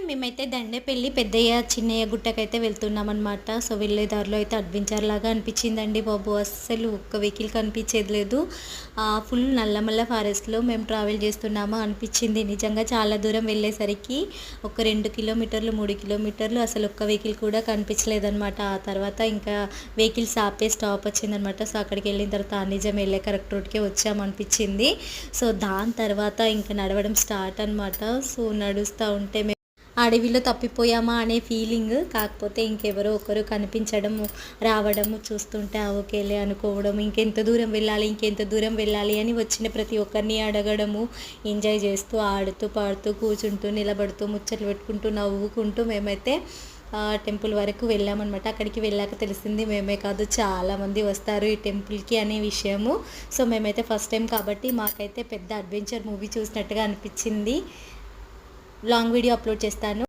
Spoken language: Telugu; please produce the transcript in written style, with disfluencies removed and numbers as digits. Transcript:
మేమైతే దండేపల్లి పెద్దయ్య చిన్నయ్య గుట్టకైతే వెళ్తున్నాం అనమాట. సో వెళ్ళే దారిలో అయితే అడ్వెంచర్ లాగా అనిపించిందండి బాబు. అస్సలు ఒక్క వెహికల్ కనిపించేది లేదు. ఫుల్ నల్లమల్ల ఫారెస్ట్లో మేము ట్రావెల్ చేస్తున్నామా అనిపించింది. నిజంగా చాలా దూరం వెళ్ళేసరికి ఒక 2 కిలోమీటర్లు 3 కిలోమీటర్లు అసలు ఒక్క వెహికల్ కూడా కనిపించలేదన్నమాట. ఆ తర్వాత ఇంకా వెహికల్స్ ఆపే స్టాప్ వచ్చిందనమాట. సో అక్కడికి వెళ్ళిన తర్వాత నిజం వెళ్ళే కరెక్ట్ రోడ్కే వచ్చామనిపించింది. సో దాని తర్వాత ఇంకా నడవడం స్టార్ట్ అనమాట. సో నడుస్తూ ఉంటే అడవిలో తప్పిపోయామా అనే ఫీలింగ్. కాకపోతే ఇంకెవరో ఒకరు కనిపించడము రావడము చూస్తుంటే ఓకేలే అనుకోవడం, ఇంకెంత దూరం వెళ్ళాలి ఇంకెంత దూరం వెళ్ళాలి అని వచ్చిన ప్రతి ఒక్కరిని అడగడము, ఎంజాయ్ చేస్తూ ఆడుతూ పాడుతూ కూర్చుంటూ నిలబడుతూ ముచ్చట్లు పెట్టుకుంటూ నవ్వుకుంటూ మేమైతే టెంపుల్ వరకు వెళ్ళామన్నమాట. అక్కడికి వెళ్ళాక తెలిసింది మేమే కాదు చాలామంది వస్తారు ఈ టెంపుల్కి అనే విషయము. సో మేమైతే ఫస్ట్ టైం కాబట్టి మాకైతే పెద్ద అడ్వెంచర్ మూవీ చూసినట్టుగా అనిపించింది. లాంగ్ వీడియో అప్లోడ్ చేస్తాను.